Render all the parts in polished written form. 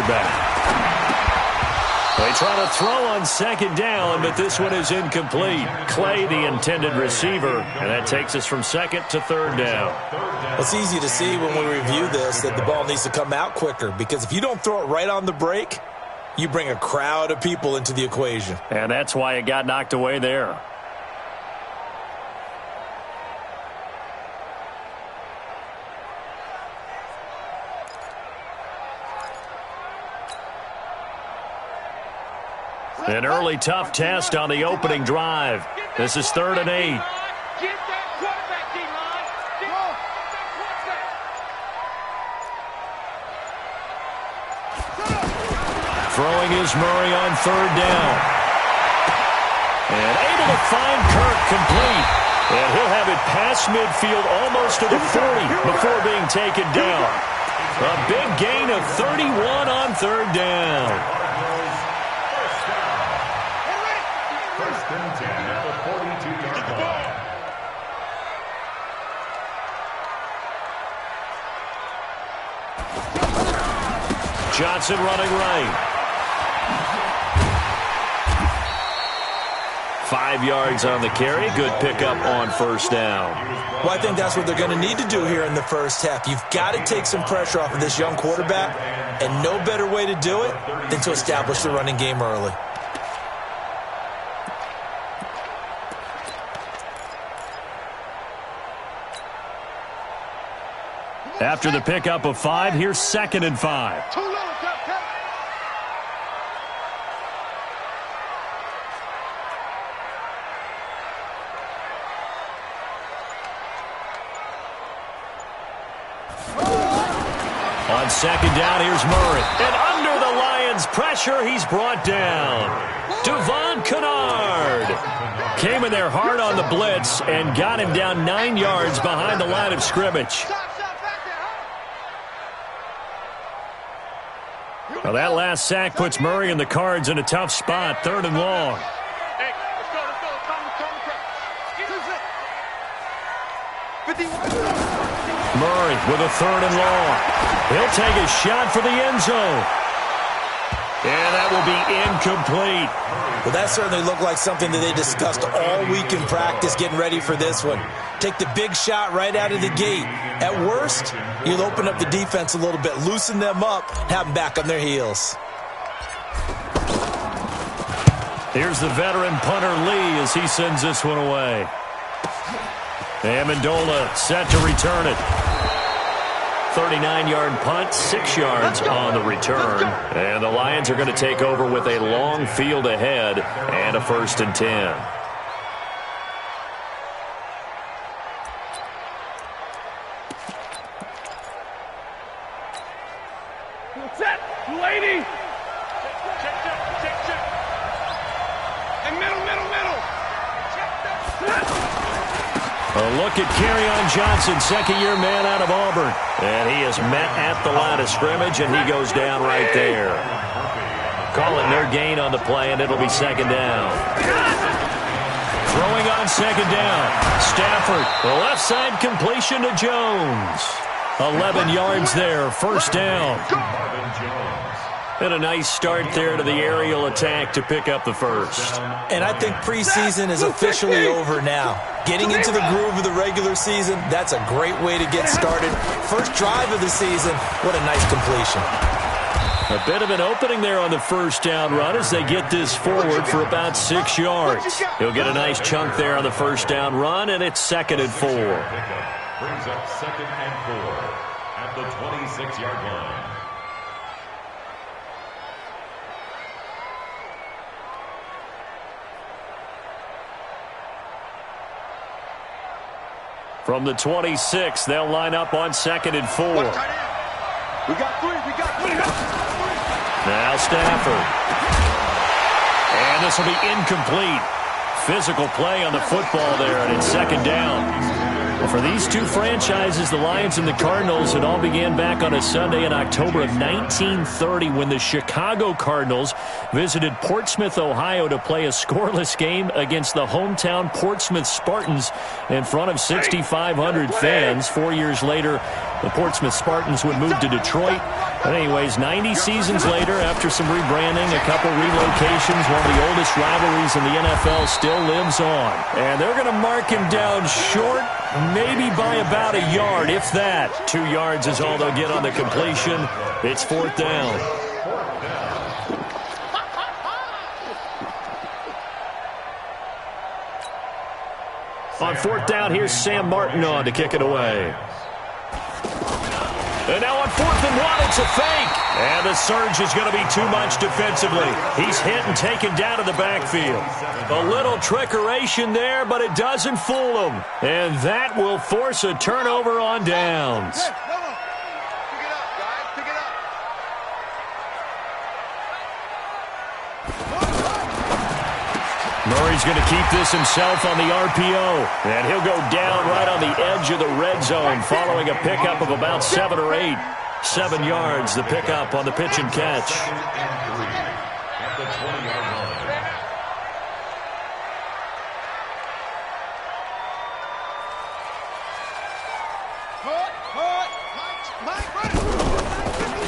quarterback. They try to throw on second down, but this one is incomplete. Clay, the intended receiver, and that takes us from second to third down. It's easy to see when we review this that the ball needs to come out quicker, because if you don't throw it right on the break, you bring a crowd of people into the equation. And that's why it got knocked away there. An early tough test on the opening drive. This is 3rd and 8. Throwing is Murray on 3rd down. And able to find Kirk complete. And he'll have it past midfield almost to the 40 before being taken down. A big gain of 31 on 3rd down. Johnson running right. 5 yards on the carry. Good pickup on 1st down. Well, I think that's what they're going to need to do here in the first half. You've got to take some pressure off of this young quarterback, and no better way to do it than to establish the running game early. After the pickup of 5, here's 2nd and 5. On 2nd down, here's Murray. And under the Lions' pressure, he's brought down. Devon Kennard came in there hard on the blitz and got him down 9 yards behind the line of scrimmage. Well, that last sack puts Murray and the Cards in a tough spot, 3rd and long. Murray with a 3rd and long. He'll take a shot for the end zone. And that will be incomplete. Well, that certainly looked like something that they discussed all week in practice getting ready for this one. Take the big shot right out of the gate. At worst, you'll open up the defense a little bit, loosen them up, have them back on their heels. Here's the veteran punter Lee as he sends this one away. Amendola set to return it. 39-yard punt, 6 yards on the return. And the Lions are going to take over with a long field ahead and a 1st and 10. Set, lady. And middle. A look at Kerryon Johnson, 2nd-year man out of Auburn. And he is met at the line of scrimmage, and he goes down right there. Calling their gain on the play, and it'll be 2nd down. Throwing on 2nd down. Stafford, the left side completion to Jones. 11 yards there, 1st down. And a nice start there to the aerial attack to pick up the 1st. And I think preseason is officially over now. Getting into the groove of the regular season, that's a great way to get started. First drive of the season, what a nice completion. A bit of an opening there on the 1st down run as they get this forward for about 6 yards. He'll get a nice chunk there on the 1st down run, and it's 2nd and 4. Brings up 2nd and 4 at the 26-yard line. From the 26, they'll line up on 2nd and 4. We got three. Now Stafford. And this will be incomplete. Physical play on the football there, and it's 2nd down. Well, for these two franchises, the Lions and the Cardinals, it all began back on a Sunday in October of 1930 when the Chicago Cardinals visited Portsmouth, Ohio to play a scoreless game against the hometown Portsmouth Spartans in front of 6,500 fans. 4 years later, The Portsmouth Spartans would move to Detroit. But anyways, 90 seasons later, after some rebranding, a couple relocations, one of the oldest rivalries in the NFL still lives on. And they're going to mark him down short, maybe by about a yard, if that. 2 yards is all they'll get on the completion. It's 4th down. On 4th down, here's Sam Martin on to kick it away. And now on 4th and 1, it's a fake. And the surge is going to be too much defensively. He's hit and taken down to the backfield. A little trickeration there, but it doesn't fool him. And that will force a turnover on downs. Hey, come on. Pick it up, guys. Pick it up. Murray's going to keep this himself on the RPO. And he'll go down right on the edge of the red zone following a pickup of about 7 or 8. 7 yards, the pickup on the pitch and catch. At the 20-yard line.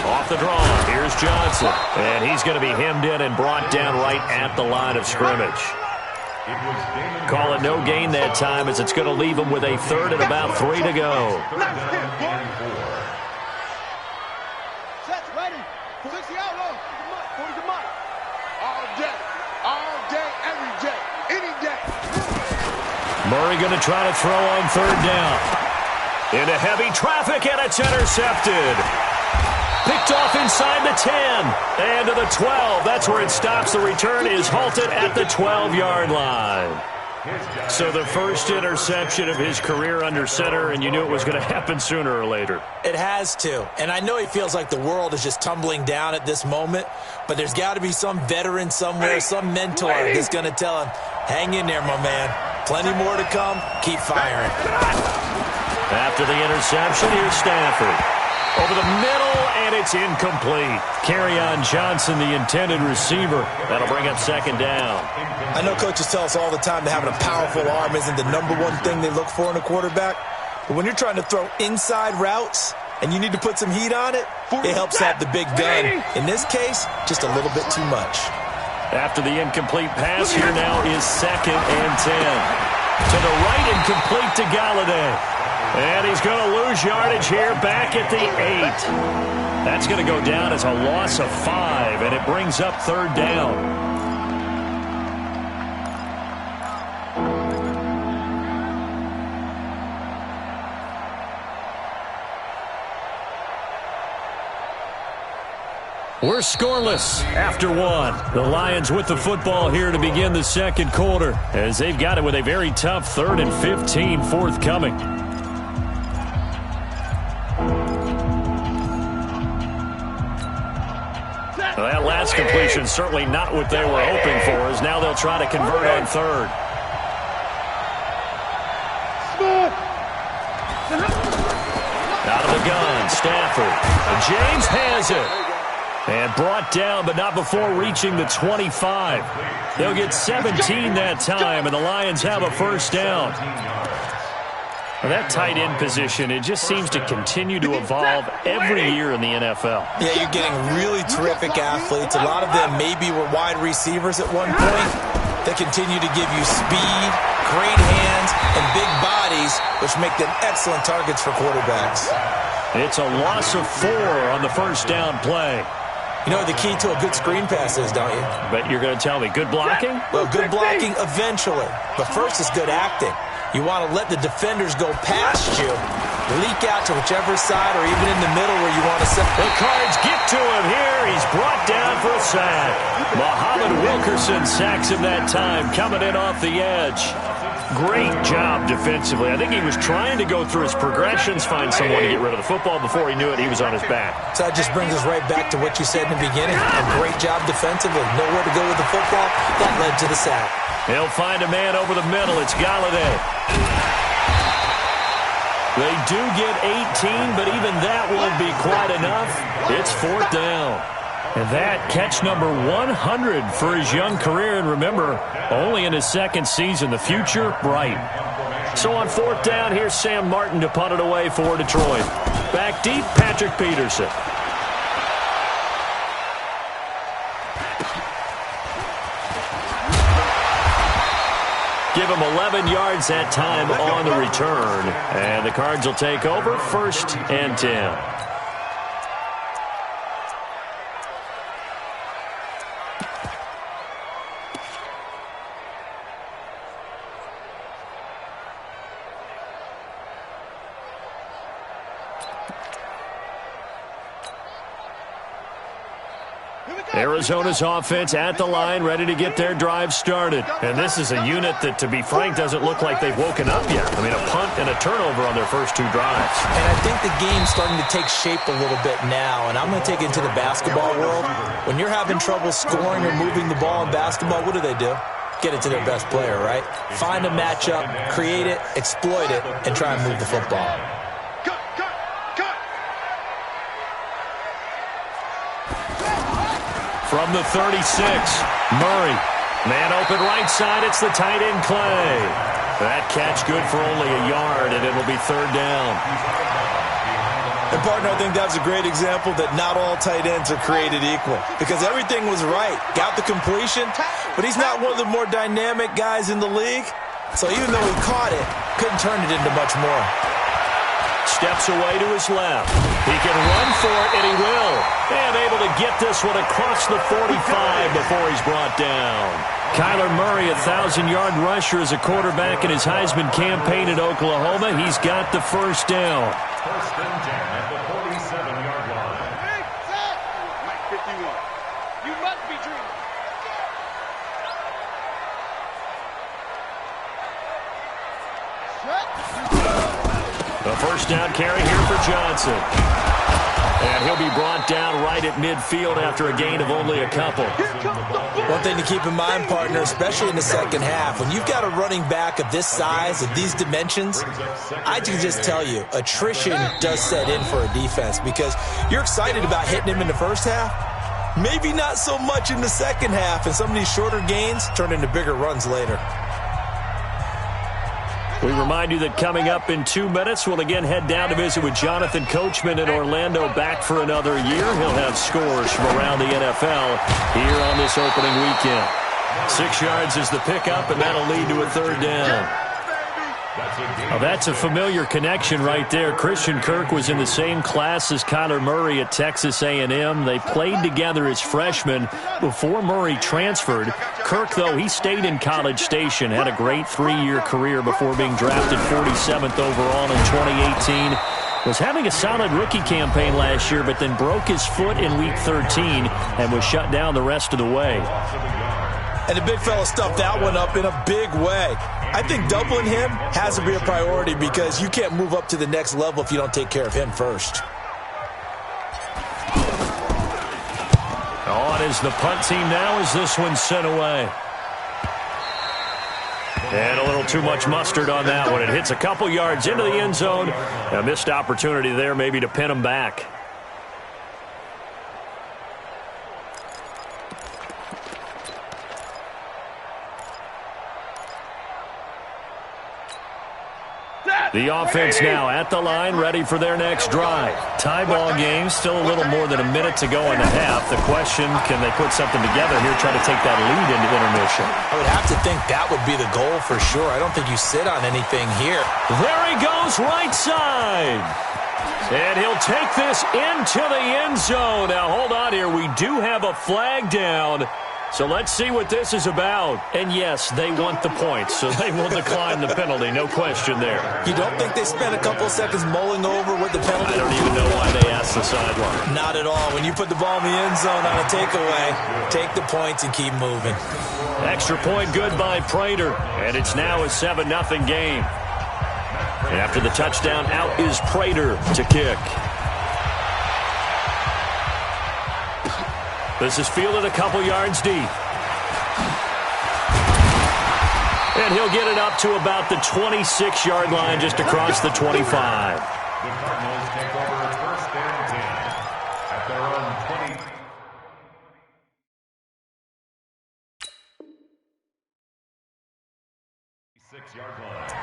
Off the draw, here's Johnson. And he's going to be hemmed in and brought down right at the line of scrimmage. Call it no gain that time as it's going to leave him with a 3rd and about 3 to go. Sets ready. 60 out low. 40 to Mike. All day, every day, any day. Murray going to try to throw on 3rd down. Into heavy traffic, and it's intercepted. Picked off inside the 10 and to the 12. That's where it stops. The return is halted at the 12-yard line. So the first interception of his career under center, and you knew it was going to happen sooner or later. It has to. And I know he feels like the world is just tumbling down at this moment, but there's got to be some veteran somewhere, some mentor that's going to tell him, hang in there, my man. Plenty more to come. Keep firing. After the interception, here's Stafford. Over the middle, and it's incomplete. Kerryon Johnson, the intended receiver. That'll bring up 2nd down. I know coaches tell us all the time that having a powerful arm isn't the #1 thing they look for in a quarterback. But when you're trying to throw inside routes and you need to put some heat on it, it helps have the big gun. In this case, just a little bit too much. After the incomplete pass, here now is 2nd and 10. To the right and complete to Galladay. And he's going to lose yardage here back at the 8. That's going to go down as a loss of 5, and it brings up 3rd down. We're scoreless after 1. The Lions with the football here to begin the 2nd quarter, as they've got it with a very tough 3rd and 15 forthcoming. Well, that last completion certainly not what they were hoping for, as now they'll try to convert on 3rd. Out of the gun, Stafford. And James has it. And brought down, but not before reaching the 25. They'll get 17 that time, and the Lions have a 1st down. Well, that tight end position, it just seems to continue to evolve every year in the NFL. Yeah, you're getting really terrific athletes. A lot of them maybe were wide receivers at one point. They continue to give you speed, great hands, and big bodies, which make them excellent targets for quarterbacks. It's a loss of 4 on the 1st down play. You know what the key to a good screen pass is, don't you? But you're going to tell me, good blocking? Well, good blocking eventually. But first is good acting. You want to let the defenders go past you, leak out to whichever side or even in the middle where you want to set. The Cards get to him here. He's brought down for a sack. Muhammad Wilkerson sacks him that time, coming in off the edge. Great job defensively. I think he was trying to go through his progressions, find someone to get rid of the football. Before he knew it, he was on his back. So that just brings us right back to what you said in the beginning. A great job defensively. Nowhere to go with the football. That led to the sack. He'll find a man over the middle. It's Galladay. They do get 18, but even that won't be quite enough. It's 4th down. And that catch number 100 for his young career. And remember, only in his 2nd season. The future, bright. So on fourth down, here's Sam Martin to punt it away for Detroit. Back deep, Patrick Peterson. Give him 11 yards that time on the return. And the Cards will take over, 1st and 10. Arizona's offense at the line, ready to get their drive started. And this is a unit that, to be frank, doesn't look like they've woken up yet. I mean, a punt and a turnover on their first 2 drives. And I think the game's starting to take shape a little bit now. And I'm going to take it into the basketball world. When you're having trouble scoring or moving the ball in basketball, what do? Get it to their best player, right? Find a matchup, create it, exploit it, and try and move the football. From the 36, Murray. Man open right side, it's the tight end Clay. That catch good for only a yard, and it'll be 3rd down. And, partner, I think that's a great example that not all tight ends are created equal, because everything was right. Got the completion, but he's not one of the more dynamic guys in the league. So even though he caught it, couldn't turn it into much more. Steps away to his left. He can run for it, and he will. And able to get this one across the 45 before he's brought down. Kyler Murray, 1,000-yard rusher as a quarterback in his Heisman campaign at Oklahoma. He's got the 1st down. 1st and 10 at the 47-yard line. 51. You must be dreaming. A 1st down carry here for Johnson. And he'll be brought down right at midfield after a gain of only a couple. One thing to keep in mind, partner, especially in the second half, when you've got a running back of this size, of these dimensions, I can just tell you, attrition does set in for a defense because you're excited about hitting him in the first half, maybe not so much in the second half, and some of these shorter gains turn into bigger runs later. We remind you that coming up in 2 minutes, we'll again head down to visit with Jonathan Coachman in Orlando, back for another year. He'll have scores from around the NFL here on this opening weekend. 6 yards is the pickup, and that'll lead to a 3rd down. Well, that's a familiar connection right there. Christian Kirk was in the same class as Kyler Murray at Texas A&M. They played together as freshmen before Murray transferred. Kirk, though, he stayed in College Station, had a great 3-year career before being drafted 47th overall in 2018. Was having a solid rookie campaign last year, but then broke his foot in Week 13 and was shut down the rest of the way. And the big fella stuffed that one up in a big way. I think doubling him has to be a priority because you can't move up to the next level if you don't take care of him first. On is the punt team now as this one's sent away. And a little too much mustard on that one. It hits a couple yards into the end zone. A missed opportunity there maybe to pin him back. The offense now at the line, ready for their next drive. Tie ball game, still a little more than a minute to go in the half. The question, can they put something together here, try to take that lead into intermission? I would have to think that would be the goal for sure. I don't think you sit on anything here. There he goes, right side. And he'll take this into the end zone. Now, hold on here. We do have a flag down. So let's see what this is about. And yes, they want the points, so they will decline the penalty. No question there. You don't think they spent a couple of seconds mulling over what the penalty? I don't even know why they asked the sideline. Not at all. When you put the ball in the end zone on a takeaway, take the points and keep moving. Extra point good by Prater. And it's now a 7-0 game. And after the touchdown, out is Prater to kick. This is fielded a couple yards deep. And he'll get it up to about the 26-yard line, just across the 25. The Cardinals take over 1st and 10 at their own 26-yard line.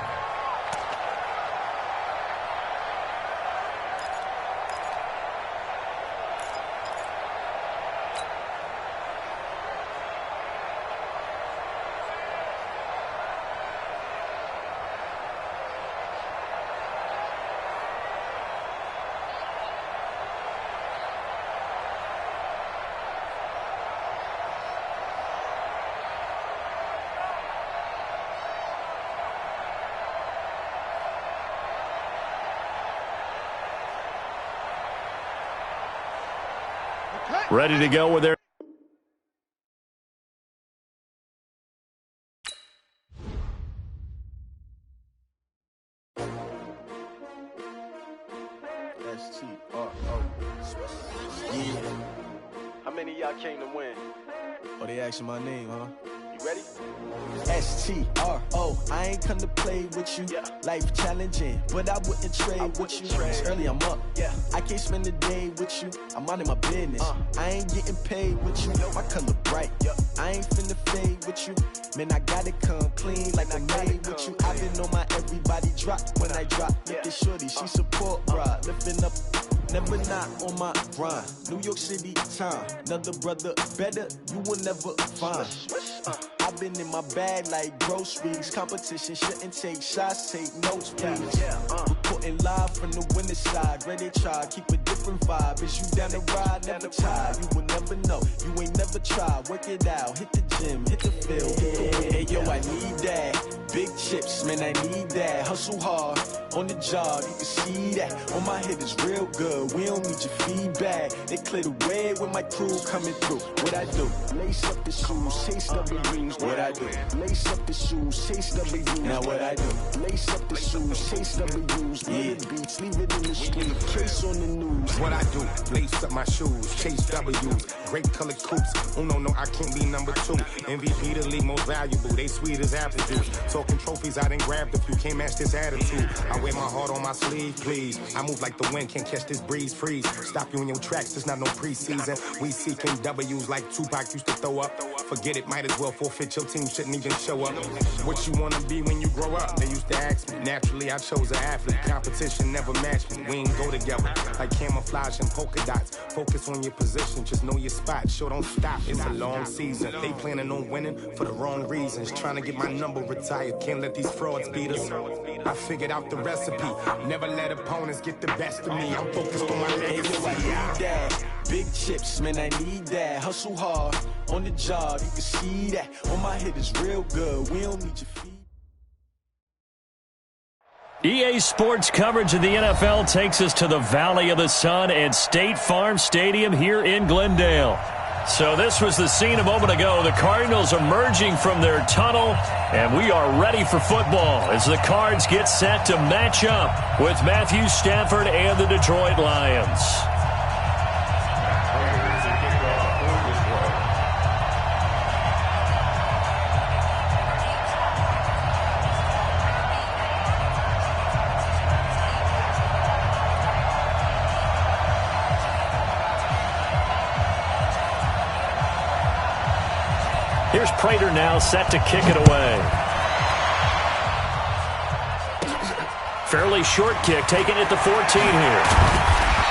ready to go with their Yeah. How many of y'all came to win? Oh, they asking my name, huh? You ready? S-T-R-O, I ain't come to play with you. Yeah. Life challenging, but I wouldn't trade with you. It's early, I'm up. Yeah. I can't spend the day with you. I'm minding my business. I ain't getting paid with you. My color bright. I ain't finna fade with you. Man, I gotta come clean like I'm made with you. I've been on my everybody drop when I drop. Look at shorty, she support, bruh. Lifting up. Never not on my grind. New York City time. Another brother better, you will never find. I've been in my bag like groceries. Competition shouldn't take shots, take notes, please. Reporting live from the winning side. Ready to try, keep a different vibe. Is you down the ride, never tired. You will never know, you ain't never tried. Work it out, hit the gym, hit the field. Hey yo, I need that. Big chips, man, I need that. Hustle hard, on the job, you can see that. On my head is real good, we don't need your feedback. They clear the way when my crew coming through. What I do? Lace up the shoes, chase W's. What I do? Lace up the shoes, chase W's. Now what I do? Lace up the shoes, chase W's. Yeah. Beats, leave it in the street, case on the news. What I do? Lace up my shoes, chase W's. Great colored coops. Oh no, I can't be number 2. MVP the league most valuable. They sweet as apple juice. Talking trophies, I done grabbed a few. Can't match this attitude. I wear my heart on my sleeve, please. I move like the wind, can't catch this breeze. Freeze. Stop you in your tracks. There's not no preseason. We seeking W's like Tupac used to throw up. Forget it, might as well forfeit. Your team shouldn't even show up. What you wanna be when you grow up? They used to ask me. Naturally, I chose an athlete. Competition never matched me. We ain't go together like camouflage and polka dots. Focus on your position, just know your spot. Sure, don't stop. It's a long season. They planning on winning for the wrong reasons. Trying to get my number retired. Can't let these frauds beat us. I figured out the recipe. Never let opponents get the best of me. I'm focused on my legacy. I need that. Big chips, man, I need that. Hustle hard, on the job, you can see that. On my head is real good, we don't need your feet. EA Sports coverage of the NFL takes us to the Valley of the Sun and State Farm Stadium here in Glendale. So this was the scene a moment ago. The Cardinals emerging from their tunnel, and we are ready for football as the Cards get set to match up with Matthew Stafford and the Detroit Lions. Here's Prater now set to kick it away. Fairly short kick, taking it to 14 here.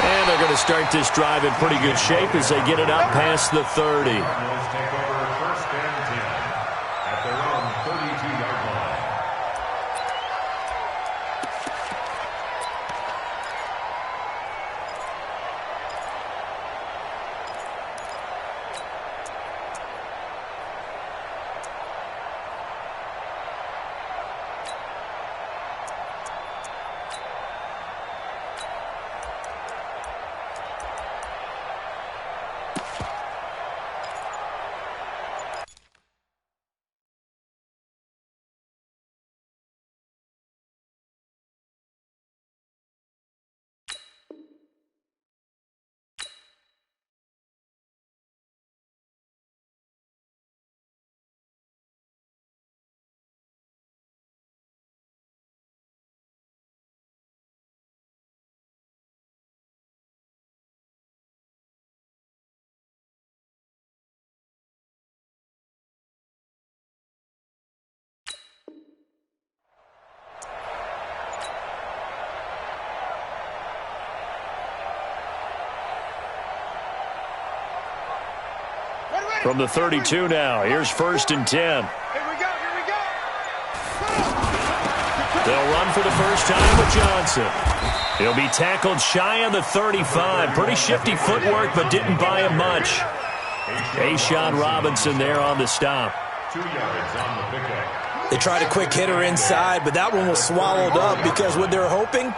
And they're going to start this drive in pretty good shape as they get it up past the 30. Take over first and 10 at their own 32-yard line. From the 32 now, here's first and 10. Here we go. They'll run for the first time with Johnson. He'll be tackled shy of the 35. Pretty shifty footwork, but didn't buy him much. A'Shawn Robinson there on the stop. 2 yards on the pickup. They tried a quick hitter inside, but that one was swallowed up because what they're hoping,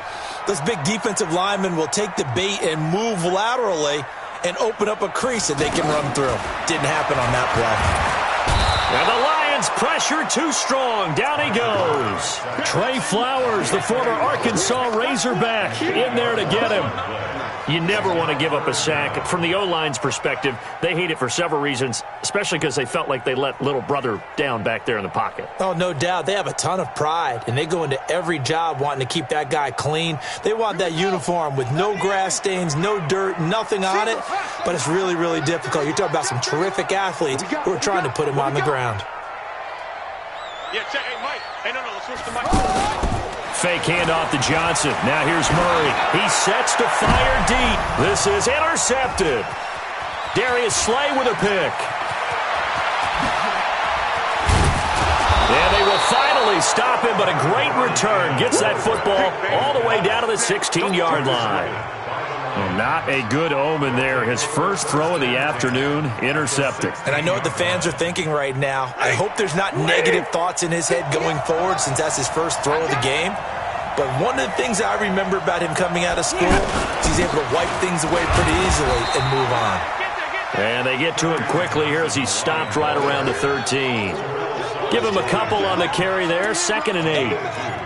those big defensive linemen will take the bait and move laterally and open up a crease that they can run through. Didn't happen on that play. And the Lions pressure too strong. Down he goes. Trey Flowers, the former Arkansas Razorback, in there to get him. You never want to give up a sack. From the O-line's perspective, they hate it for several reasons, especially because they felt like they let little brother down back there in the pocket. Oh, no doubt. They have a ton of pride, and they go into every job wanting to keep that guy clean. They want that uniform with no grass stains, no dirt, nothing on it, but it's really, really difficult. You're talking about some terrific athletes who are trying to put him on the ground. Yeah, check. Hey, Mike. Hey, no, let's switch to Mike. Fake handoff to Johnson. Now here's Murray. He sets to fire deep. This is intercepted. Darius Slay with a pick. And they will finally stop him, but a great return. Gets that football all the way down to the 16-yard line. Well, not a good omen there. His first throw of the afternoon, intercepted. And I know what the fans are thinking right now. I hope there's not negative thoughts in his head going forward since that's his first throw of the game. But one of the things I remember about him coming out of school is he's able to wipe things away pretty easily and move on. And they get to him quickly here as he's stopped right around the 13. Give him a couple on the carry there, 2nd and 8.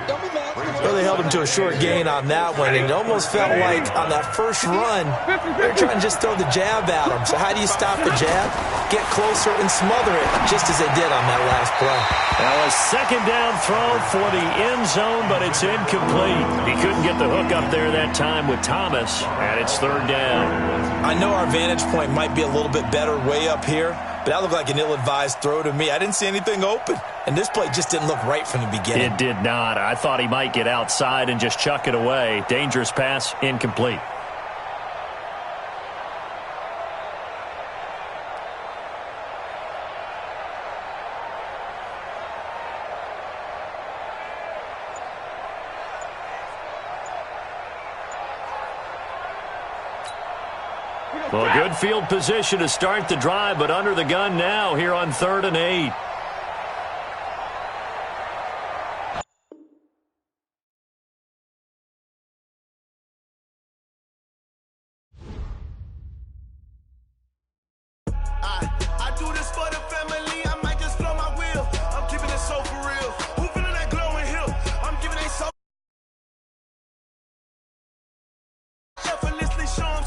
Well, they held him to a short gain on that one, and it almost felt like on that first run, they were trying to just throw the jab at him. So how do you stop the jab? Get closer and smother it, just as they did on that last play. Now a 2nd down throw for the end zone, but it's incomplete. He couldn't get the hook up there that time with Thomas, and it's 3rd down. I know our vantage point might be a little bit better way up here, but that looked like an ill-advised throw to me. I didn't see anything open, and this play just didn't look right from the beginning. It did not. I thought he might get outside and just chuck it away. Dangerous pass, incomplete. Well, good field position to start the drive, but under the gun now here on 3rd and 8. I do this for the family. I might just blow my wheel. I'm keeping it so for real. Who feeling that glowing hill? I'm giving it so. Effortlessly show 'em